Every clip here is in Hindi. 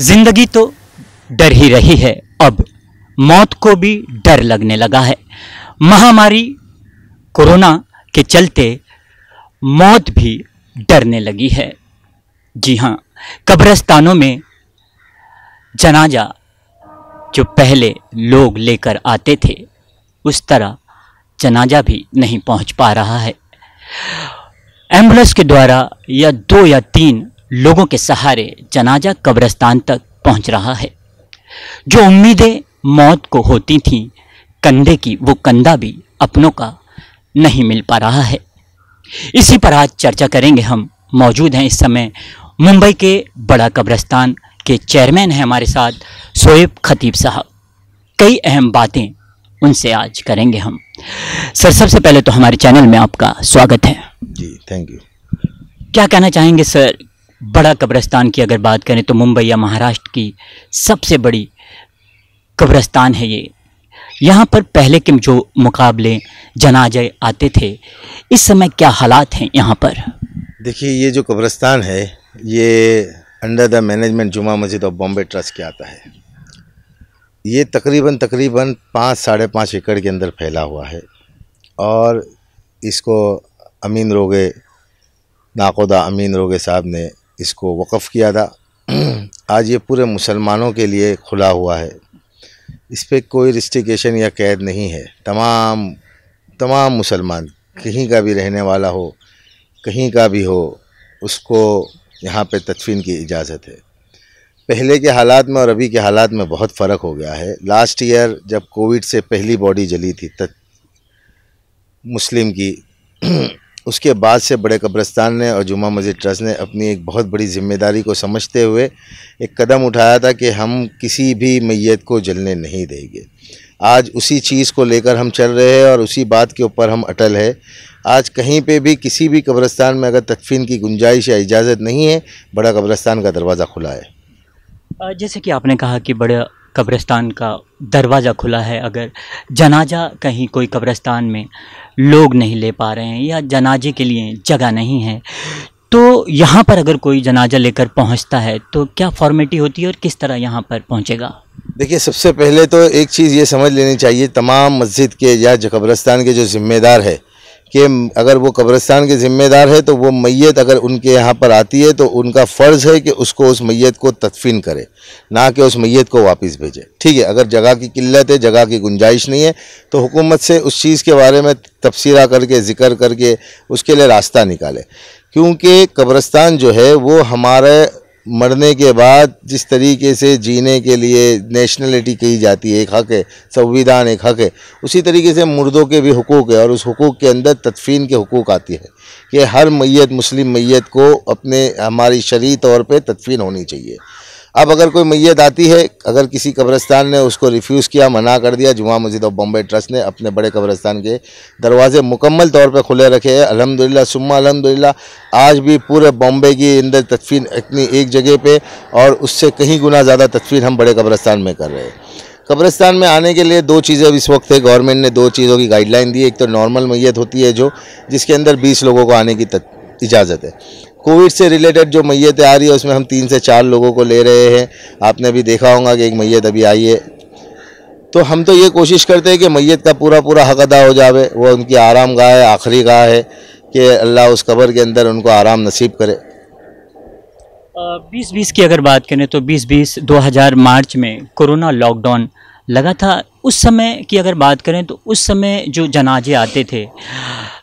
जिंदगी तो डर ही रही है, अब मौत को भी डर लगने लगा है। महामारी कोरोना के चलते मौत भी डरने लगी है। जी हाँ, कब्रिस्तानों में जनाजा जो पहले लोग लेकर आते थे उस तरह जनाजा भी नहीं पहुंच पा रहा है। एम्बुलेंस के द्वारा या 2 या 3 लोगों के सहारे जनाजा कब्रिस्तान तक पहुंच रहा है। जो उम्मीदें मौत को होती थीं कंधे की, वो कंधा भी अपनों का नहीं मिल पा रहा है। इसी पर आज चर्चा करेंगे हम। मौजूद हैं इस समय मुंबई के बड़ा कब्रिस्तान के चेयरमैन हैं हमारे साथ शोएब खतीब साहब। कई अहम बातें उनसे आज करेंगे हम। सर, सबसे पहले तो हमारे चैनल में आपका स्वागत है। जी, थैंक यू। क्या कहना चाहेंगे सर, बड़ा कब्रिस्तान की अगर बात करें तो मुंबई या महाराष्ट्र की सबसे बड़ी कब्रिस्तान है ये। यहाँ पर पहले के जो मुकाबले जनाजे आते थे, इस समय क्या हालात हैं यहाँ पर? देखिए, ये जो कब्रिस्तान है ये अंडर द मैनेजमेंट जुमा मस्जिद ऑफ बॉम्बे ट्रस्ट के आता है। ये तकरीबन 5-5.5 एकड़ के अंदर फैला हुआ है और इसको अमीन रोगे, नाकोदा अमीन रोगे साहब ने इसको वक़फ़ किया था। आज ये पूरे मुसलमानों के लिए खुला हुआ है। इस पर कोई रिस्ट्रिक्शन या कैद नहीं है। तमाम मुसलमान कहीं का भी रहने वाला हो, कहीं का भी हो, उसको यहाँ पे तदफीन की इजाज़त है। पहले के हालात में और अभी के हालात में बहुत फ़र्क हो गया है। लास्ट ईयर जब कोविड से पहली बॉडी जली थी मुस्लिम की, उसके बाद से बड़े कब्रिस्तान ने और जुमा मस्जिद ट्रस्ट ने अपनी एक बहुत बड़ी जिम्मेदारी को समझते हुए एक कदम उठाया था कि हम किसी भी मैयत को जलने नहीं देंगे। आज उसी चीज़ को लेकर हम चल रहे हैं और उसी बात के ऊपर हम अटल है। आज कहीं पे भी किसी भी कब्रिस्तान में अगर तदफीन की गुंजाइश या इजाज़त नहीं है, बड़ा कब्रिस्तान का दरवाज़ा खुला है। जैसे कि आपने कहा कि बड़ा कब्रिस्तान का दरवाज़ा खुला है, अगर जनाजा कहीं कोई कब्रिस्तान में लोग नहीं ले पा रहे हैं या जनाजे के लिए जगह नहीं है, तो यहाँ पर अगर कोई जनाजा लेकर पहुँचता है तो क्या फॉर्मेलिटी होती है और किस तरह यहाँ पर पहुँचेगा? देखिए, सबसे पहले तो एक चीज़ ये समझ लेनी चाहिए, तमाम मस्जिद के या जो कब्रिस्तान के जो ज़िम्मेदार है कि अगर वो कब्रिस्तान के ज़िम्मेदार है तो वो मैयत अगर उनके यहाँ पर आती है तो उनका फ़र्ज़ है कि उसको उस मैयत को तदफीन करे, ना कि उस मैयत को वापस भेजे। ठीक है, अगर जगह की किल्लत है, जगह की गुंजाइश नहीं है, तो हुकूमत से उस चीज़ के बारे में तबसीरा करके, ज़िक्र करके उसके लिए रास्ता निकाले। क्योंकि कब्रिस्तान जो है वो हमारे मरने के बाद जिस तरीके से जीने के लिए नेशनलिटी कही जाती है, एक हक़ है, संविधान एक हक़ है, उसी तरीके से मुर्दों के भी हुकूक है और उस हुकूक के अंदर तदफीन के हुकूक आती है कि हर मैयत, मुस्लिम मैयत को अपने हमारी शरई तौर पे तदफीन होनी चाहिए। अब अगर कोई मैयत आती है, अगर किसी कब्रिस्तान ने उसको रिफ्यूज़ किया, मना कर दिया, जुमा मस्जिद ऑफ बॉम्बे ट्रस्ट ने अपने बड़े कब्रिस्तान के दरवाजे मुकम्मल तौर पे खुले रखे हैं। अल्हम्दुलिल्लाह सुम्मा अल्हम्दुलिल्लाह। आज भी पूरे बॉम्बे की अंदर तदफीन इतनी एक जगह पे और उससे कहीं गुना ज़्यादा तदफीन हम बड़े कब्रिस्तान में कर रहे हैं। कब्रिस्तान में आने के लिए 2 चीज़ें इस वक्त है, गवर्नमेंट ने 2 चीज़ों की गाइडलाइन दी है। एक तो नॉर्मल मैयत होती है जिसके अंदर 20 लोगों को आने की इजाज़त है। कोविड से रिलेटेड जो मैयतें आ रही है उसमें हम 3 से 4 लोगों को ले रहे हैं। आपने भी देखा होगा कि एक मैयत अभी आई है। तो हम तो ये कोशिश करते हैं कि मैयत का पूरा हक़ अदा हो जावे। वो उनकी आराम गाह है, आखिरी गाह है कि अल्लाह उस कब्र के अंदर उनको आराम नसीब करे। 2020 की अगर बात करें तो 2020 मार्च में कोरोना लॉकडाउन लगा था। उस समय की अगर बात करें तो उस समय जो जनाजे आते थे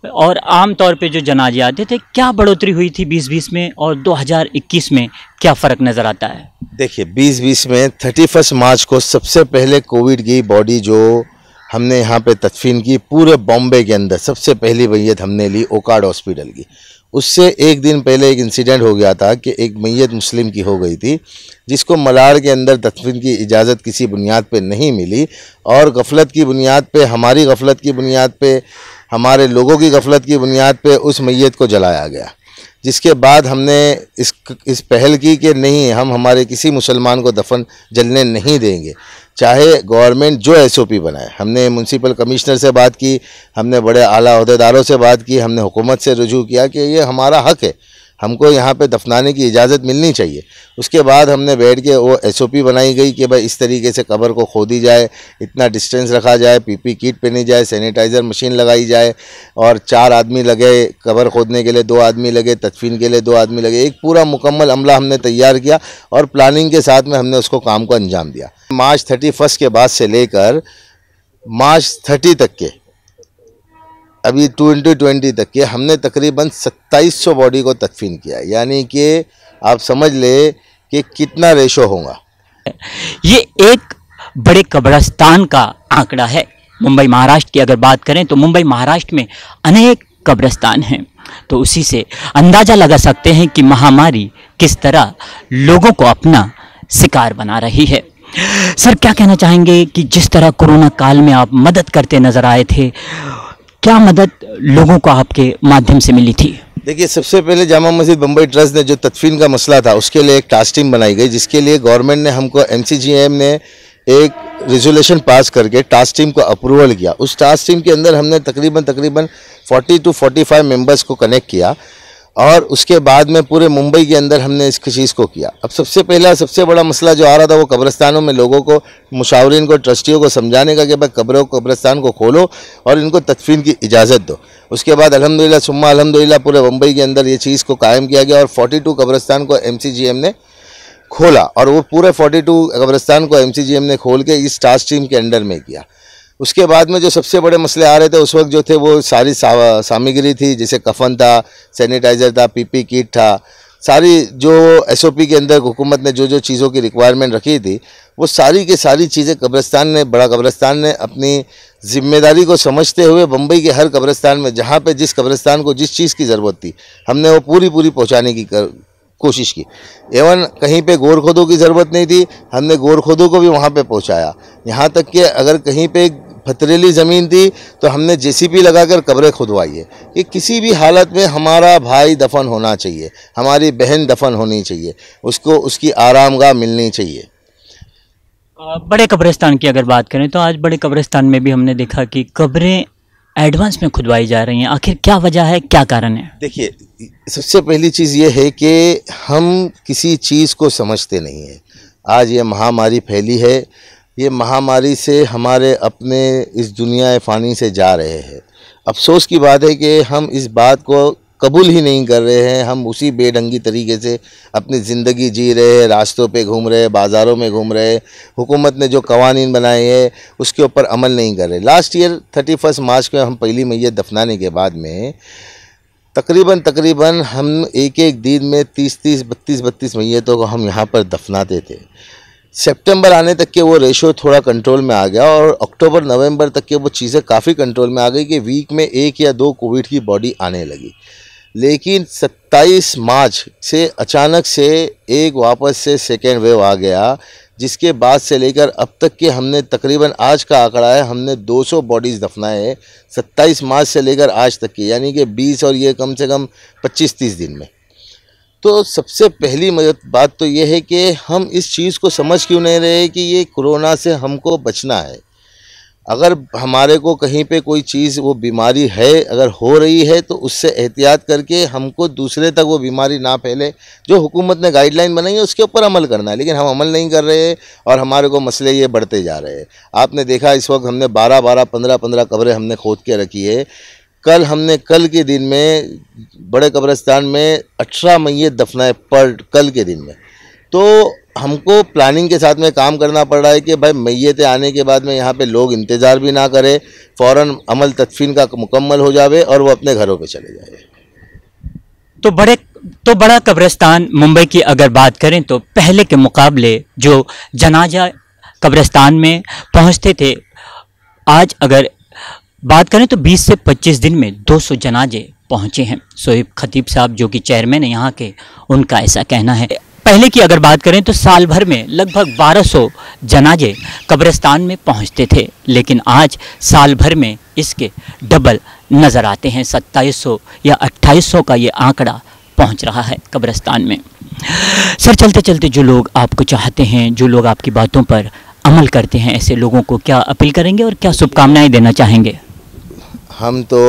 और आम तौर पे जो जनाजे आते थे, क्या बढ़ोतरी हुई थी 2020 में और 2021 में क्या फ़र्क नज़र आता है? देखिए, 2020 में 31 मार्च को सबसे पहले कोविड की बॉडी जो हमने यहाँ पे तदफीन की, पूरे बॉम्बे के अंदर सबसे पहली मैयत हमने ली ओकार्ड हॉस्पिटल की। उससे एक दिन पहले एक इंसिडेंट हो गया था कि एक मैयत मुस्लिम की हो गई थी जिसको मलाड़ के अंदर तदफीन की इजाज़त किसी बुनियाद पे नहीं मिली और गफलत की बुनियाद पे, हमारी गफलत की बुनियाद पे, हमारे लोगों की गफलत की बुनियाद पे उस मैयत को जलाया गया। जिसके बाद हमने इस पहल की कि नहीं, हम हमारे किसी मुसलमान को दफन जलने नहीं देंगे, चाहे गवर्नमेंट जो SOP बनाए। हमने म्यूनसिपल कमिश्नर से बात की, हमने बड़े आला अहदेदारों से बात की, हमने हुकूमत से रुजू किया कि ये हमारा हक़ है। हमको यहाँ पे दफनाने की इजाज़त मिलनी चाहिए। उसके बाद हमने बैठ के वो SOP बनाई गई कि भाई इस तरीके से कब्र को खोदी जाए, इतना डिस्टेंस रखा जाए, PP किट पहनी जाए, सैनिटाइज़र मशीन लगाई जाए और 4 आदमी लगे कब्र खोदने के लिए, 2 आदमी लगे तदफीन के लिए, 2 आदमी लगे। एक पूरा मुकम्मल अमला हमने तैयार किया और प्लानिंग के साथ में हमने उसको काम को अंजाम दिया। मार्च 31 के बाद से लेकर मार्च 30 तक के, अभी 2020 तक के, हमने तकरीबन 2700 बॉडी को तदफीन किया। यानी कि आप समझ ले कि कितना रेशो होगा। ये एक बड़े कब्रिस्तान का आंकड़ा है। मुंबई महाराष्ट्र की अगर बात करें तो मुंबई महाराष्ट्र में अनेक कब्रिस्तान हैं, तो उसी से अंदाज़ा लगा सकते हैं कि महामारी किस तरह लोगों को अपना शिकार बना रही है। सर, क्या कहना चाहेंगे कि जिस तरह कोरोना काल में आप मदद करते नजर आए थे, क्या मदद लोगों को आपके माध्यम से मिली थी? देखिए, सबसे पहले जामा मस्जिद बम्बई ट्रस्ट ने जो तदफीन का मसला था उसके लिए एक टास्क टीम बनाई गई, जिसके लिए गवर्नमेंट ने हमको MCGM ने एक रेजोल्यूशन पास करके टास्क टीम को अप्रूवल किया। उस टास्क टीम के अंदर हमने तकरीबन 40 to 45 मेंबर्स को कनेक्ट किया और उसके बाद में पूरे मुंबई के अंदर हमने इस चीज़ को किया। अब सबसे बड़ा मसला जो आ रहा था वो कब्रिस्तानों में लोगों को, मुशावरीन को, ट्रस्टियों को समझाने का कि भाई कब्रिस्तान को खोलो और इनको तदफीन की इजाज़त दो। उसके बाद अल्हम्दुलिल्लाह सुम्मा अल्हम्दुलिल्लाह पूरे मुंबई के अंदर ये चीज़ को कायम किया गया और 42 कब्रिस्तान को MCGM ने खोला और वो पूरे 42 कब्रिस्तान को MCGM ने खोल के इस टास्क टीम के अंडर में किया। उसके बाद में जो सबसे बड़े मसले आ रहे थे उस वक्त जो थे वो सारी सामग्री थी, जैसे कफन था, सैनिटाइज़र था, PP किट था, सारी जो SOP के अंदर हुकूमत ने जो चीज़ों की रिक्वायरमेंट रखी थी वो सारी की सारी चीज़ें बड़ा कब्रिस्तान ने अपनी ज़िम्मेदारी को समझते हुए बम्बई के हर कब्रिस्तान में जहाँ पे जिस कब्रिस्तान को जिस चीज़ की ज़रूरत थी हमने वो पूरी पहुँचाने की कोशिश की। एवं कहीं पे गोरखोदों की ज़रूरत नहीं थी, हमने गोरखोदों को भी वहाँ पे पहुँचाया। यहाँ तक कि अगर कहीं पे पथरीली ज़मीन थी तो हमने JCB लगाकर कब्रें खुदवाई है कि किसी भी हालत में हमारा भाई दफन होना चाहिए, हमारी बहन दफन होनी चाहिए, उसको उसकी आरामगाह मिलनी चाहिए। बड़े कब्रिस्तान की अगर बात करें तो आज बड़े कब्रिस्तान में भी हमने देखा कि कब्रें एडवांस में खुदवाई जा रही हैं। आखिर क्या वजह है, क्या कारण है? देखिए, सबसे पहली चीज़ ये है कि हम किसी चीज़ को समझते नहीं हैं। आज ये महामारी फैली है, ये महामारी से हमारे अपने इस दुनिया फ़ानी से जा रहे हैं। अफसोस की बात है कि हम इस बात को कबूल ही नहीं कर रहे हैं। हम उसी बेढंगी तरीके से अपनी ज़िंदगी जी रहे हैं, रास्तों पे घूम रहे हैं, बाज़ारों में घूम रहे हैं। हुकूमत ने जो कवानीन बनाए हैं उसके ऊपर अमल नहीं कर रहे। लास्ट ईयर 31 मार्च को हम पहली मैयत दफनाने के बाद में तकरीबन हम एक दिन में 30 32 मैयतों को हम यहाँ पर दफनाते थे। सितंबर आने तक के वो रेशो थोड़ा कंट्रोल में आ गया और अक्टूबर नवंबर तक के वो चीज़ें काफ़ी कंट्रोल में आ गई कि वीक में 1 या 2 कोविड की बॉडी आने लगी। लेकिन 27 मार्च से अचानक से एक वापस से सेकेंड वेव आ गया, जिसके बाद से लेकर अब तक के हमने तकरीबन, आज का आंकड़ा है, हमने 200 बॉडीज़ दफनाए हैं 27 मार्च से लेकर आज तक की, यानी कि 20 और ये कम से कम 25-30 दिन में। तो सबसे पहली बात तो ये है कि हम इस चीज़ को समझ क्यों नहीं रहे कि ये कोरोना से हमको बचना है। अगर हमारे को कहीं पे कोई चीज़, वो बीमारी है अगर हो रही है तो उससे एहतियात करके हमको दूसरे तक वो बीमारी ना फैले, जो हुकूमत ने गाइडलाइन बनाई है उसके ऊपर अमल करना है। लेकिन हम अमल नहीं कर रहे हैं और हमारे को मसले ये बढ़ते जा रहे हैं। आपने देखा इस वक्त हमने 12-12, 15-15 कब्रें हमने खोद के रखी है। कल के दिन में बड़े कब्रिस्तान में 18 मैयत दफनाए कल के दिन में। तो हमको प्लानिंग के साथ में काम करना पड़ रहा है कि भाई मैयतें आने के बाद में यहाँ पे लोग इंतज़ार भी ना करें, फ़ौरन अमल तदफीन का मुकम्मल हो जावे और वो अपने घरों पे चले जाए। तो बड़ा कब्रिस्तान मुंबई की अगर बात करें तो पहले के मुकाबले जो जनाजा कब्रिस्तान में पहुँचते थे, आज अगर बात करें तो 20 से 25 दिन में 200 जनाजे पहुँचे हैं। सोहेब खतीब साहब जो कि चेयरमैन है यहाँ के, उनका ऐसा कहना है। पहले की अगर बात करें तो साल भर में लगभग 1200 जनाजे कब्रिस्तान में पहुंचते थे, लेकिन आज साल भर में इसके डबल नज़र आते हैं। 2700 या 2800 का ये आंकड़ा पहुंच रहा है कब्रिस्तान में। सर, चलते चलते जो लोग आपको चाहते हैं, जो लोग आपकी बातों पर अमल करते हैं, ऐसे लोगों को क्या अपील करेंगे और क्या शुभकामनाएं देना चाहेंगे? हम तो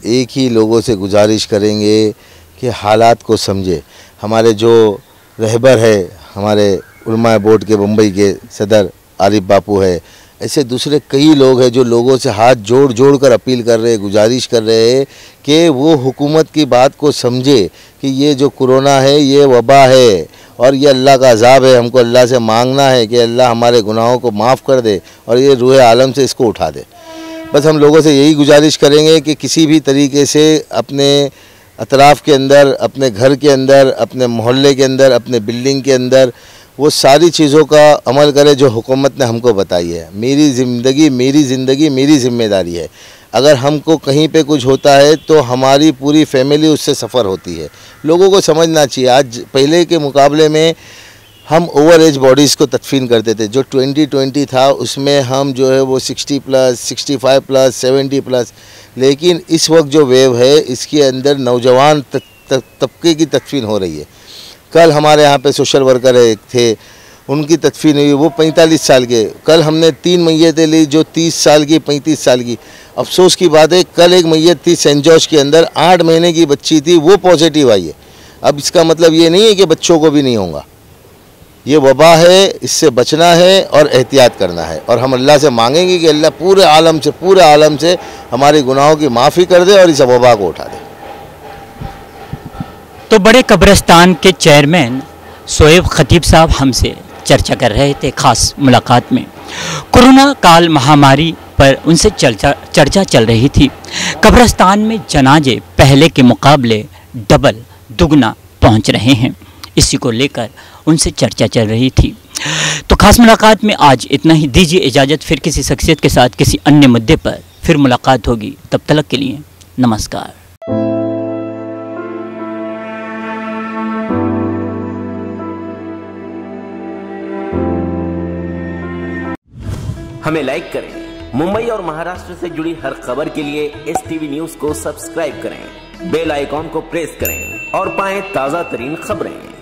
एक ही लोगों से गुजारिश करेंगे कि हालात को समझे। हमारे जो रहबर है, हमारे उलमा बोर्ड के मुंबई के सदर आरिफ बापू है, ऐसे दूसरे कई लोग हैं जो लोगों से हाथ जोड़ जोड़ कर अपील कर रहे हैं, गुजारिश कर रहे हैं कि वो हुकूमत की बात को समझे कि ये जो कोरोना है ये वबा है और ये अल्लाह का अज़ाब है। हमको अल्लाह से मांगना है कि अल्लाह हमारे गुनाहों को माफ़ कर दे और ये रूह आलम से इसको उठा दे। बस हम लोगों से यही गुजारिश करेंगे कि किसी भी तरीके से अपने अतराफ़ के अंदर, अपने घर के अंदर, अपने मोहल्ले के अंदर, अपने बिल्डिंग के अंदर वो सारी चीज़ों का अमल करें जो हुकूमत ने हमको बताई है। मेरी ज़िंदगी मेरी ज़िम्मेदारी है। अगर हमको कहीं पे कुछ होता है तो हमारी पूरी फैमिली उससे सफ़र होती है। लोगों को समझना चाहिए, आज पहले के मुकाबले में हम ओवर एज बॉडीज़ को तदफीन करते थे। जो 2020 था उसमें हम जो है वो 60+, 65+, 70+, लेकिन इस वक्त जो वेव है इसके अंदर नौजवान तबके की तदफीन हो रही है। कल हमारे यहाँ पे सोशल वर्कर एक थे, उनकी तदफीन हुई, वो 45 साल के। कल हमने 3 मैयतें ली जो 30 साल की, 35 साल की। अफसोस की बात है कल एक मैयत थी सेंट जॉर्ज के अंदर, 8 महीने की बच्ची थी, वो पॉजिटिव आई है। अब इसका मतलब ये नहीं है कि बच्चों को भी नहीं होगा। ये वबा है, इससे बचना है और एहतियात करना है और हम अल्लाह से मांगेंगे कि अल्लाह पूरे आलम से हमारे गुनाहों की माफ़ी कर दे और इस वबा को उठा दे। तो बड़े कब्रिस्तान के चेयरमैन शोएब खतीब साहब हमसे चर्चा कर रहे थे खास मुलाकात में। कोरोना काल महामारी पर उनसे चर्चा चल रही थी। कब्रिस्तान में जनाजे पहले के मुकाबले डबल दुगना पहुंच रहे हैं, इसी को लेकर उनसे चर्चा चल रही थी। तो खास मुलाकात में आज इतना ही। दीजिए इजाज़त, फिर किसी शख्सियत के साथ किसी अन्य मुद्दे पर फिर मुलाकात होगी। तब तक के लिए नमस्कार। हमें लाइक करें। मुंबई और महाराष्ट्र से जुड़ी हर खबर के लिए STV न्यूज को सब्सक्राइब करें, बेल आइकॉन को प्रेस करें और पाएं ताजा तरीन खबरें।